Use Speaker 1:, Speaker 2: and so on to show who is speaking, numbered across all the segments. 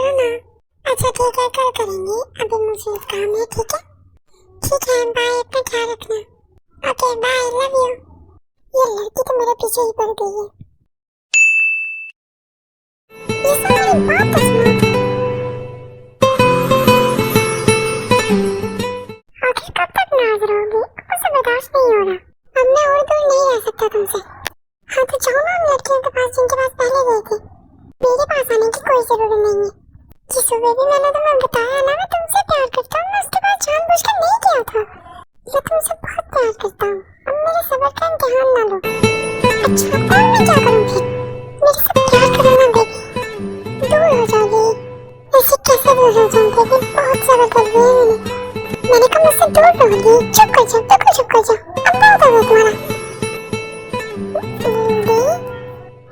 Speaker 1: करो ना। अच्छा ठीक है, कल करेंगे, अभी मुझे काम है। ठीक है ठीक है, बाय, अपना ख्याल रखना। Okay bye, love you. ये लड़की तो मेरे पीछे ही पड़ गई है। ये सारी बात स्मार्ट है। आखिर कब तक नाज रहोगी? मुझसे बर्दाश्त नहीं हो रहा। अब मैं और दूर नहीं रह सकता तुमसे। हाँ तो जाओ ना उन लड़कियों के पास जिनके पास पहले गए थे। मेरे पास आने की कोई जरूरत नहीं है। जिस सुबह भी मैंने तुम्हें बताया ना मैं तुमसे प्यार करता हूँ, मैं उसके बाद जानबूझकर नहीं किया था। मैं तुमसे बहुत प्यार करता हूँ। अब मेरे सब्र का इम्तिहान ना लो। अच्छा अब मैं क्या करूँ फिर? मेरे से प्यार करो ना बेबी। दूर हो जाओगे? ऐसे कैसे दूर हो जाऊँ बेबी? बहुत सब्र कर लिया मैंने कहा मुझसे दूर रहोगी। चुप कर जाओ, बिल्कुल चुप कर जाओ। अब बहुत हो गया तुम्हारा।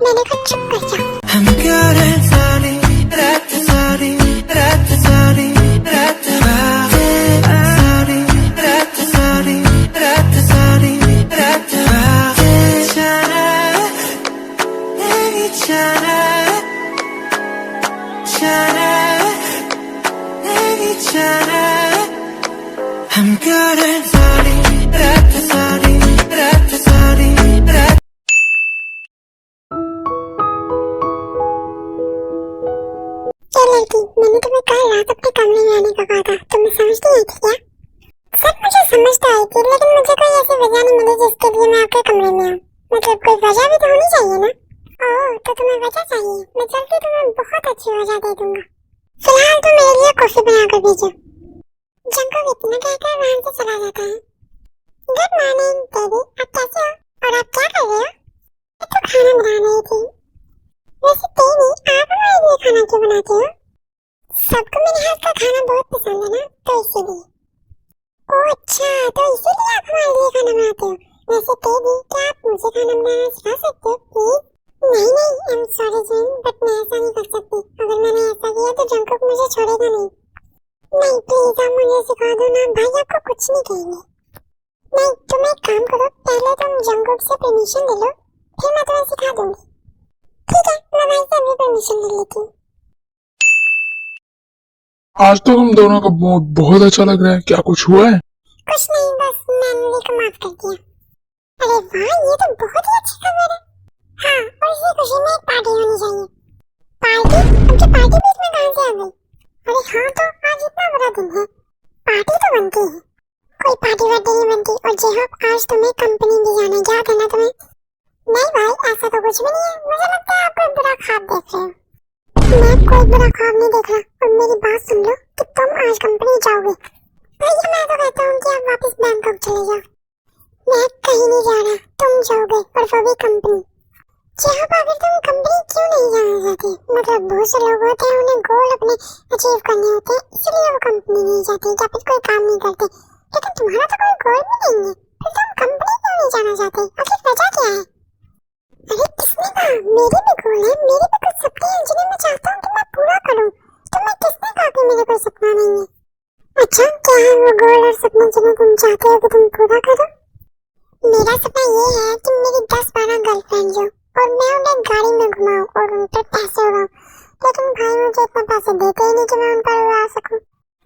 Speaker 1: मैंने कहा चुप कर जाओ।
Speaker 2: हम प्यार है सारी रात, सारी रात, सारी रात, सारी रात, सारी रात, सारी रात, जाना नहीं जाना, जाना नहीं जाना। हम प्यार है सारी रात, सारी रात, सारी रात।
Speaker 1: लड़की, मैंने तुम्हें कल रात अपने कमरे में आने का कहा था, तुम्हें समझ नहीं आई थी क्या? सब मुझे समझ तो आई थी, लेकिन मुझे कोई ऐसी वजह नहीं मिली जिसके लिए मैं आपके कमरे में आऊँ। मतलब कोई वजह भी तो होनी चाहिए ना। ओह तो तुम्हें वजह चाहिए, मैं जल्दी तुम्हें बहुत अच्छी वजह दे दूंगा। फिलहाल तुम मेरे लिए कॉफी बना कर भेजो। जंको इतना कहकर वहाँ से चला जाता है। गुड मॉर्निंग बेबी, आप कैसे हो और आप क्या कर रहे हो? मैं तो खाना बना रही थी। वैसे तेरी आप हमारे लिए खाना क्यों बनाती हो? सबको मेरे हाथ का खाना बहुत पसंद है ना, तो इसीलिए। ओह अच्छा, तो इसीलिए आप हमारे लिए खाना बनाते हो। वैसे तेरी क्या आप मुझे खाना बनाना सिखा सकते हो प्लीज? नहीं नहीं, I am sorry Jin, but मैं ऐसा नहीं कर सकती। अगर मैंने ऐसा किया तो जंकुक मुझे छोड़ेगा नहीं। नहीं प्लीज आप मुझे सिखा दो ना, भाई आपको कुछ नहीं कहेंगे। नहीं तुम एक काम करो, पहले तुम जंकुक से परमिशन ले लो, फिर मैं तुम्हें सिखा दूंगी। ठीक है, मैं भाई से अभी परमिशन ले लेती हूँ।
Speaker 3: आज तो हम दोनों का मूड बहुत अच्छा लग रहा है। क्या कुछ हुआ है?
Speaker 1: कुछ नहीं, बस मैंने को माफ कर दिया। अरे वाह, ये तो बहुत ही अच्छी खबर है। हाँ, और इसी खुशी में एक पार्टी होनी चाहिए। पार्टी? अब जो पार्टी बीच में कहाँ से आ गई? अरे हाँ, तो आज इतना बड़ा दिन है, पार्टी तो बनती है। कोई पार्टी वार्टी नहीं बनती। और जेहोक आज तुम्हें कंपनी भी जाना है, याद है ना तुम्हें? नहीं भाई, ऐसा तो कुछ भी नहीं है। मुझे लगता है आप कोई बुरा ख्वाब देख रहे हो। मैं कोई बुरा ख्वाब नहीं देख रहा। और मेरी बात सुन लो कि तुम आज कंपनी जाओगे। भैया मैं तो कहता हूँ कि आप वापस बैंकॉक चले जाओ। मैं कहीं नहीं जा रहा, तुम जाओगे, और वो भी कंपनी। जहाँ आखिर तुम कंपनी क्यों नहीं जाना चाहते? मतलब बहुत से लोग होते हैं, उन्हें गोल अपने अचीव करने होते हैं, इसलिए वो कंपनी नहीं जाते या फिर कोई काम नहीं करते। लेकिन तुम्हारा तो कोई गोल भी नहीं है, फिर तुम कंपनी क्यों नहीं जाना चाहते? आखिर वजह क्या है? अरे किसने कहा? मेरे भी गोल है, मेरे भी कुछ सपने हैं जिन्हें मैं चाहता हूँ कि मैं पूरा करूँ। तुम्हें किसने कहा कि मेरा कोई सपना नहीं है? अच्छा क्या है वो गोल और सपने जिन्हें तुम चाहते हो कि तुम पूरा करो? मेरा सपना ये है कि मेरी 10-12 गर्लफ्रेंड्स हो और मैं उन्हें गाड़ी में घुमाऊं और उन पर पैसे उड़ाऊं। लेकिन भाई मुझे इतना पैसे देते ही नहीं कि मैं उन पर उड़ा सकूं।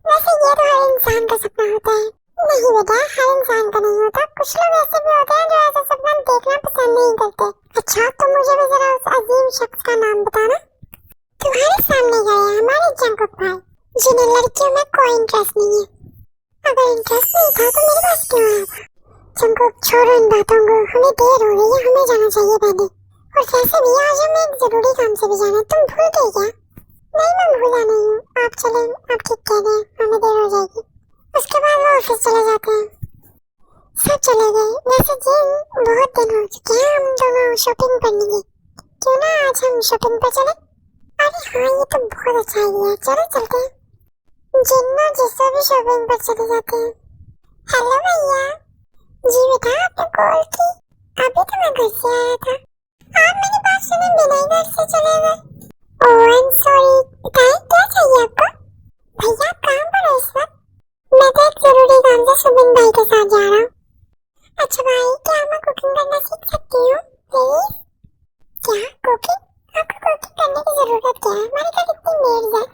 Speaker 1: वैसे ये तो हर इंसान का सपना होता है। नहीं बेटा, हर इंसान का नहीं होता। कुछ लोग ऐसे भी होते हैं जो ऐसा सपना देखना पसंद नहीं करते। अच्छा तो मुझे भी जरा उस अजीम शख्स का नाम बताना। तुम्हारे सामने गए हैं हमारे जंकुक भाई, जिन्हें लड़कियों में कोई इंटरेस्ट नहीं है। अगर इंटरेस्ट नहीं था तो मेरे पास क्यों आया था? जंकुक छोड़ो इन बातों को, हमें देर हो रही है, हमें जाना चाहिए पहले। और वैसे भी आज हमें एक जरूरी काम से भी जाना है, तुम भूल गए क्या? नहीं मैं भूला नहीं हूँ, आप चले, आप ठीक कह रहे हैं, हमें देर हो जाएगी। उसके बाद वो ऑफिस चले जाते हैं। सब चले गए। वैसे जिन बहुत दिन हो चुके हैं, हम दोनों शॉपिंग करने गए। क्यों ना आज हम शॉपिंग पर चले? अरे हाँ, ये तो बहुत अच्छा आइडिया है, चलो चलते हैं। जिन्नो जिससे भी शॉपिंग पर चले जाते हैं। हेलो भैया। जी बेटा, आपने कॉल की? अभी तो मैं घर से आया था। आप मेरी बात सुने बिना ही घर से चले गए। ओह आई एम सॉरी। बताइए क्या चाहिए आपको? भैया आप कहाँ पर हो इस वक्त? मैं तो एक जरूरी काम से सुबिन भाई के साथ जा रहा हूँ। अच्छा भाई, क्या मैं कुकिंग करना सीख सकती हूँ प्लीज? क्या कुकिंग? आपको कुकिंग करने की जरूरत क्या है? हमारे घर इतनी मेड्स हैं,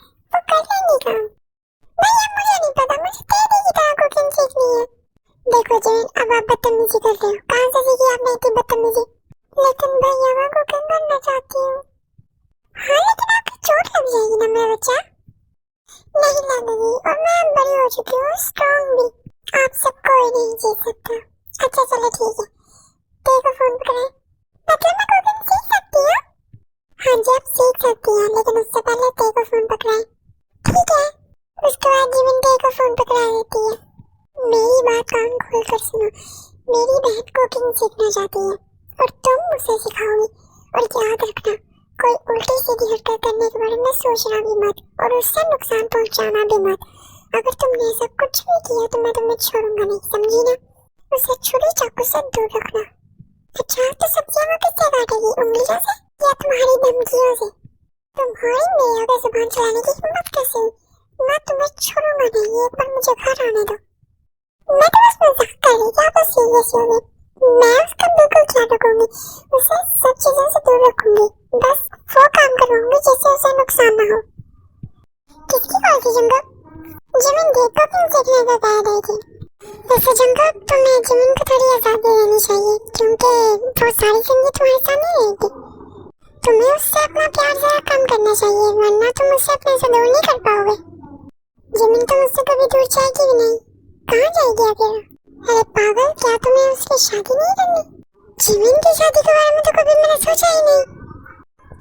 Speaker 1: नहीं लगेगी, और मैं बड़ी हो चुकी हूँ, स्ट्रॉन्ग भी। आप सब कोई नहीं जीत सकता। अच्छा चलो ठीक है, तेरे को फोन पकड़ाए, मतलब मैं कुकिंग सीख सकती हूँ? हाँ जी आप सीख सकती हैं, लेकिन उससे पहले तेरे को फोन पकड़ाए, ठीक है? उसके बाद जीवन तेरे को फोन पकड़ा देती है। मेरी बात कान खोल कर सुनो, मेरी बहन कुकिंग सीखना चाहती है और तुम उसे सिखाओगी। और याद रखना, कोई उल्टी सीधी हरकत करने के बारे में सोचना भी मत और उससे नुकसान पहुंचाना भी मत। अगर तुमने ऐसा कुछ भी किया तो मैं तुम्हें छोड़ूंगा नहीं, समझी ना? उसे छुरी चाकू से दूर रखना। अच्छा तो सब्जियां वो किससे काटेगी, उंगलियों से या तुम्हारी धमकियों से? तुम्हारी मेरे आगे जुबान चलाने की हिम्मत कैसे हुई? मैं तुम्हें छोड़ूंगा नहीं, एक बार मुझे घर आने दो। मैं तो बस मजाक कर रही थी, आप सीरियस हो गए। मैं उसका बिल्कुल ख्याल रखूंगी, उसे सब चीजों से दूर रखूंगी, बस वो काम करवाऊंगी जिससे उसे नुकसान ना हो। किसकी कॉल थी जंगल? जिमिन देख को क्यों सीखने को कह रही थी? वैसे जंगल तुम्हें जिमिन को थोड़ी आजादी देनी चाहिए, क्योंकि वो सारी जिंदगी तुम्हारे साथ नहीं रहेगी। तुम्हें उससे अपना प्यार जरा कम करना चाहिए, वरना तुम उससे अपने से दूर नहीं कर पाओगे। जिमिन तो मुझसे कभी दूर जाएगी भी नहीं, कहाँ जाएगी अकेला? अरे पागल, क्या तुम्हें उसकी शादी नहीं करनी? जिमिन की शादी के बारे में तो कभी मैंने सोचा ही नहीं।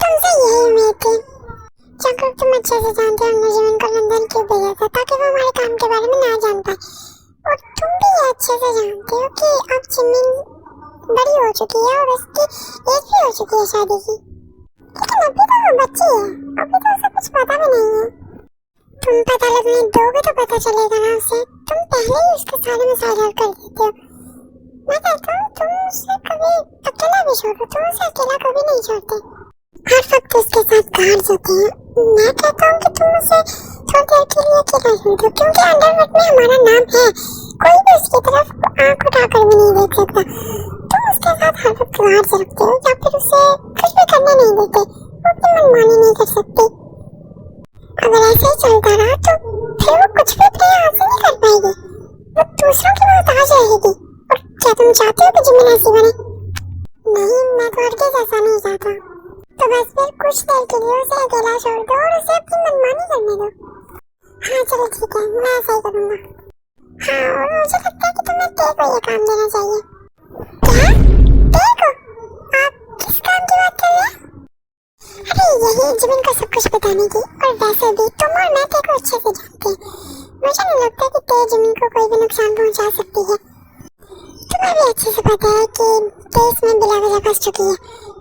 Speaker 1: तुमसे यही उम्मीद थी। चलो तुम अच्छे से जानते हो हमने जिमिन को लंदन क्यों भेजा था, ताकि वो हमारे काम के बारे में ना जान पाए। और तुम भी ये अच्छे से जानते हो कि अब जिमिन बड़ी हो चुकी है और उसकी एज भी हो चुकी है शादी की। लेकिन अभी तो वो बच्ची है, अभी तो उसे कुछ पता भी नहीं है। तुम पता लगने दोगे तो पता चलेगा ना उसे। तुम पहले ही उसके सारे मसाले हल कर देते हो। मैं कहता हूँ तुम उसे कभी अकेला भी छोड़ो, तुम उसे अकेला कभी नहीं छोड़ते, हर वक्त उसके साथ बाहर जाते हैं। मैं कहता हूँ कि तुम उसे थोड़ी देर के लिए अकेला छोड़ दो, क्योंकि अंडरवर्ल्ड में हमारा नाम है, कोई भी उसकी तरफ आंख उठाकर भी नहीं देख सकता। तुम उसके साथ हर वक्त बाहर से रखते हो या फिर उसे कुछ भी करने नहीं देते, वो अपनी मनमानी नहीं कर सकती। अगर ऐसे ही चलता रहा तो फिर वो कुछ भी प्रयास नहीं कर पाएगी, वो दूसरों की मोहताज रहेगी। और क्या तुम चाहते हो कि जिमिन ऐसी बने? नहीं, मैं तो हर जैसा नहीं चाहता। तो बस फिर कुछ देर के लिए उसे अकेला छोड़ दो और उसे अपनी मनमानी करने दो। हाँ चलो ठीक है, मैं ऐसा ही करूँगा। हाँ, और मुझे लगता है कि तुम्हें तेरे को ये काम देना चाहिए। क्या? तेरे को? आप किस काम की बात कर रहे हैं? अरे यही जिमिन को सब कुछ बताने की, और वैसे भी तुम और मैं तेरे को अच्छे से जानते हैं। मुझे नहीं लगता कि तेरे जिमिन को कोई भी नुकसान पहुंचा सकती है। तुम्हें भी अच्छे से पता है कि ते इसमें बिला वजह फंस चुकी है,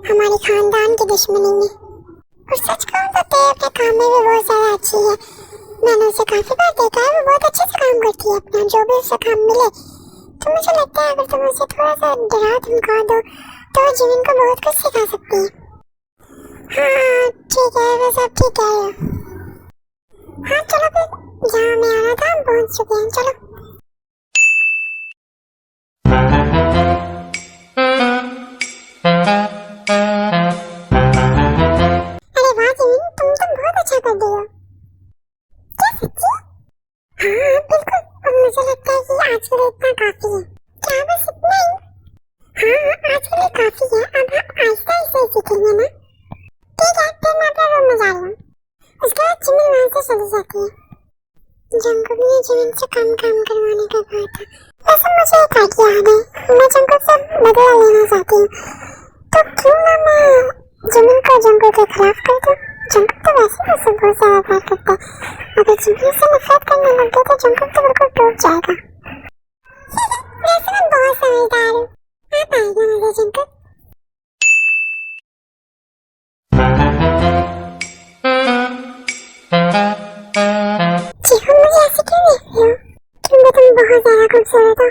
Speaker 1: हमारे खानदान की दुश्मनी में। और सच कहूं तो ते अपने काम में भी बहुत ज्यादा अच्छी है। मैंने उसे काफी बार देखा है, वो बहुत अच्छे से काम करती है अपना, जो भी उसे काम मिले। तो मुझे लगता है अगर तुम उसे थोड़ा सा डरा धमका दो तो जिमिन को बहुत कुछ सिखा सकती है। हाँ ठीक है, वो सब ठीक है। हाँ चलो फिर, जहाँ मैं आना था हम पहुँच चुके हैं, चलो। अरे वाह जिमिन, तुम तो बहुत अच्छा कर रही हो। क्या सच्ची? हाँ बिल्कुल, और मुझे लगता है कि आज के लिए इतना काफी है। क्या बस इतना ही? हाँ आज के लिए काफी है, अब हम आहिस्ता आहिस्ता सीखेंगे ना। ठीक है, फिर मैं अपने रूम में जा रही हूँ। उसके बाद जिमिन वहाँ से चली जाती है। जंगल ने जिमिन से काम करवाने का कहा था। वैसे मुझे एक आइडिया याद है, मैं जंगल से बदला लेना चाहती हूँ, तो क्यों ना मैं जिमिन को जंगल के खिलाफ कर दूँ। जंगल तो वैसे मुझसे बहुत ज्यादा प्यार करता है, अगर जिमिन से नफरत करने लग गया तो जंगल तो बिल्कुल टूट जाएगा। वैसे मैं बहुत समझदार हूँ, आप आएगा मुझे जंगल। मुझे ऐसे क्यों देख रही हो? क्योंकि तुम बहुत ज्यादा खूबसूरत हो।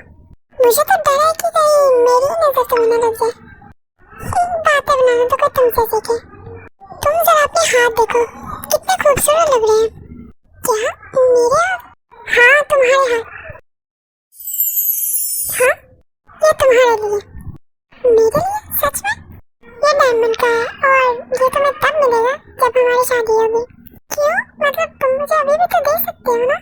Speaker 1: मुझे तो डर है कि कहीं मेरी नजर तुम्हें न लग जाए। बातें बनाना तो कोई तुमसे सीखे। तुम जरा अपने हाथ देखो, कितने खूबसूरत लग रहे हैं। क्या मेरे हाथ? हाँ तुम्हारे हाथ। हाँ ये तुम्हारे लिए। मेरे लिए? सच में? ये डायमंड का है और ये तुम्हें तब मिलेगा जब हमारी शादी होगी। क्यों? मतलब तुम मुझे अभी भी तो दे सकते हो ना?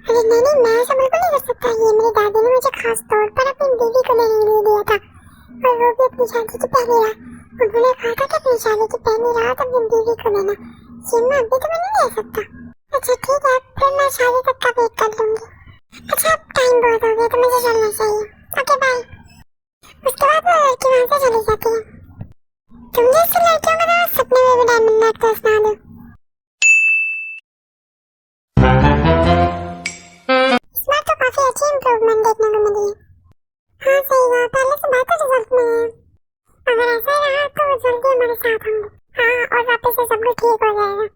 Speaker 1: अरे नहीं, मैं ऐसा बिल्कुल नहीं कर सकता। ये मेरी दादी ने मुझे खास तौर पर अपनी बीवी को देने के लिए दिया था, और वो अच्छा ठीक है, फिर मैं शादी तक का वेट कर लूंगी। अच्छा अब टाइम बहुत हो गया तो मुझे चलना चाहिए। Okay bye. उसके बाद वो लड़की वहाँ से चली जाती है। तुम जैसी लड़कियों को तो सपने में भी डायमंड नेकलेस ना दो। इस बार तो काफी अच्छी इम्प्रूवमेंट देखने को मिली है। हाँ सही कहा, पहले से बेहतर रिजल्ट मिले हैं। अगर ऐसा ही रहा तो वो जल्दी हमारे साथ होंगे। हाँ और वापस से सब कुछ ठीक हो जाएगा।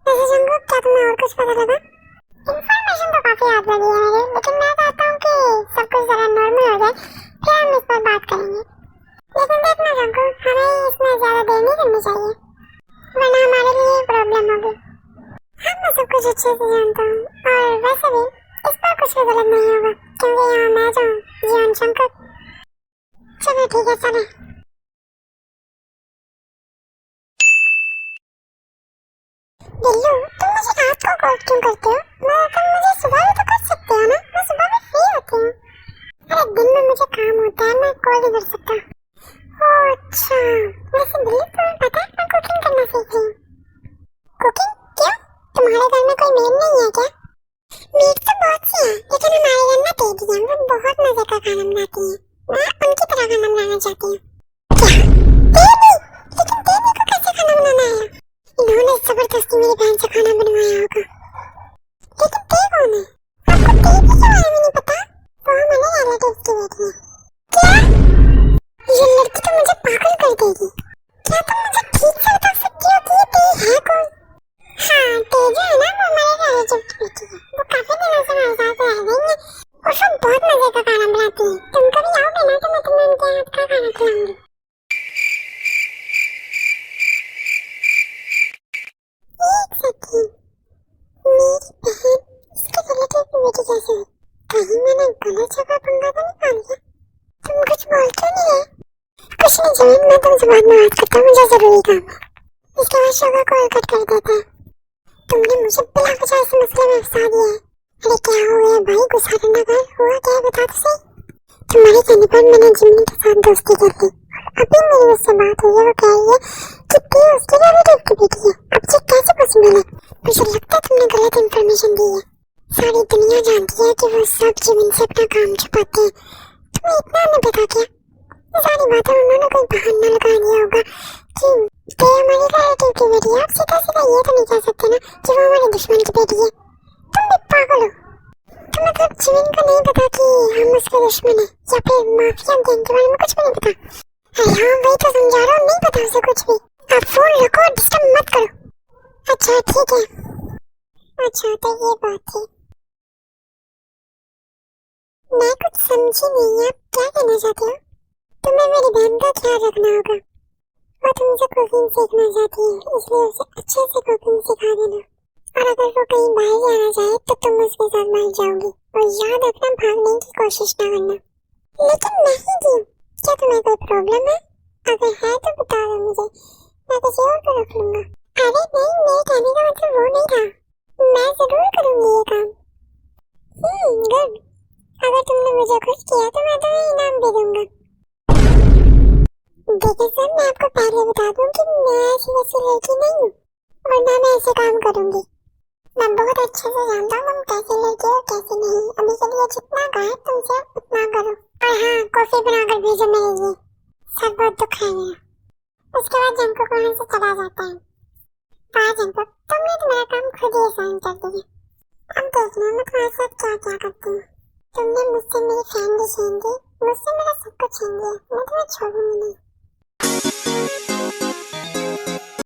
Speaker 1: वैसे जंगू, क्या तुम्हें और कुछ पता लगा? इन्फॉर्मेशन तो काफी याद लगी है मेरे, लेकिन मैं चाहता हूँ कि सब कुछ जरा नॉर्मल हो जाए, फिर हम इस पर बात करेंगे। लेकिन देखना जंगू, हमें इसमें ज्यादा देर नहीं करनी चाहिए, वरना हमारे लिए प्रॉब्लम होगी। हाँ मैं सब कुछ अच्छे से जानता हूँ, और वैसे भी इस पर कुछ भी गलत नहीं होगा, क्योंकि यहाँ मैं जो हूँ, जीवन शंकर। चलो ठीक है, चलें। बिल्लू, तुम मुझे रात को कॉल क्यों करते हो? तुम मुझे सुबह भी तो कर सकते हो ना, मैं सुबह भी फ्री होती हूँ। अरे दिन में मुझे काम होता है, मैं कॉल नहीं कर सकता। ओह अच्छा, वैसे बिल्लू तुम्हें पता है मैं कुकिंग करना सीख रही हूँ। कुकिंग? क्यों? तुम्हारे घर में कोई मेड नहीं है क्या? मेड तो बहुत सी है, लेकिन हमारे घर में दीदी है, वो बहुत मजे का खाना बनाती है। मैं उनकी तरह खाना बनाना चाहती हूँ। क्या? देवी? लेकिन देवी को कैसे खाना बनाना है? इन्होंने जबरदस्ती मेरी बहन से खाना बनवाया होगा। लेकिन ते कौन है? आपको देवी के बारे में नहीं पता? वो हमारे रिलेटिव की बेटी है। क्या? ये लड़की तो मुझे पागल कर देगी। क्या तुम मुझे ठीक से बता सकती हो कि ये ते है कौन? हाँ, ते जो है ना, वो हमारे रिलेटिव की बेटी है। वो काफी दिनों से हमारे साथ रह रही है और वो बहुत मजे का खाना बनाती है। तुम कभी आओगे ना तो मैं तुम्हें उनके हाथ का खाना खिलाऊंगी। एक सेकंड, मेरी बहन इसके रिलेटिव की बेटी कैसे हुई? कहीं मैंने गलत जगह पंगा तो नहीं पा लिया? तुम कुछ बोल क्यों नहीं रहे? कुछ नहीं जमीन, मैं तुमसे बाद में बात करता हूँ, मुझे जरूरी काम है। इसके बाद शोभा कॉल कट कर देता है। तुमने मुझे बिना वजह इस मसले में फंसा दिया है। अरे क्या हो गया भाई, गुस्सा करना कर, हुआ क्या है बता तो सही। तुम्हारे कहने पर मैंने जिम्मी के साथ दोस्ती कर ली। अभी मेरी उससे बात हुई है, वो कह रही है कि ते उसके रिलेटिव की बेटी है। अब ये कैसे पॉसिबल है? मुझे लगता है तुमने गलत इन्फॉर्मेशन दी है। सारी दुनिया जानती है कि वो सब जिमिन से अपना काम छुपाते हैं। तुम्हें इतना नहीं पता क्या? ये सारी बातें उन्होंने कोई बहाना लगा दिया होगा कि ते हमारी रिलेटिव की बेटी है। आप सीधा सीधा ये तो नहीं कह सकते ना कि वो हमारे दुश्मन की बेटी है। तुम भी पागल हो। तो मतलब जिमिन को नहीं पता कि हम उसके दुश्मन हैं, या फिर माफिया गैंग के बारे में कुछ भी नहीं पता? अरे हाँ वही तो समझा रहा हूँ, नहीं पता उसे कुछ भी। आप फोन रखो और डिस्टर्ब मत करो। अच्छा ठीक है। अच्छा तो ये बात थी। मैं कुछ समझी नहीं, आप क्या कहना चाहते हो? तुम्हें मेरी बहन का ख्याल रखना होगा। वो तुमसे कुकिंग सीखना चाहती है, इसलिए उसे अच्छे से कुकिंग सिखा देना। और अगर वो कहीं बाहर जाना चाहे तो तुम उसके साथ बाहर जाओगी। और याद रखना, भागने की कोशिश ना करना। लेकिन नहीं क्यों? क्या तुम्हें कोई प्रॉब्लम है? अगर है तो बता दो मुझे, मैं किसी और को रख लूंगा। अरे नहीं, मेरे कहने का मतलब वो नहीं था। मैं जरूर करूंगी ये काम। गुड। अगर तुमने मुझे खुश किया तो मैं तुम्हें इनाम भी दूंगा। देखिए सर, मैं आपको पहले बता दूं कि मैं ऐसी वैसी लड़की नहीं हूँ, और ना मैं ऐसे काम करूंगी। मैं बहुत अच्छे से जानता हूँ तुम कैसी लड़की हो कैसी नहीं। अभी के लिए जितना कहा तुमसे उतना करो। और हाँ, कॉफी बनाकर भेजो मेरे लिए, सब बहुत दुख है मेरा। उसके बाद जंकुक वहाँ से चला जाता है। वाह जंकुक, तुमने तो मेरा काम खुद ही आसान कर दिया। अब देखना मैं तुम्हारे साथ क्या क्या करती हूँ। तुमने मुझसे मेरी फैमिली छीन ली, मुझसे मेरा सब कुछ छीन लिया, मैं तुम्हें छोड़ूंगी नहीं।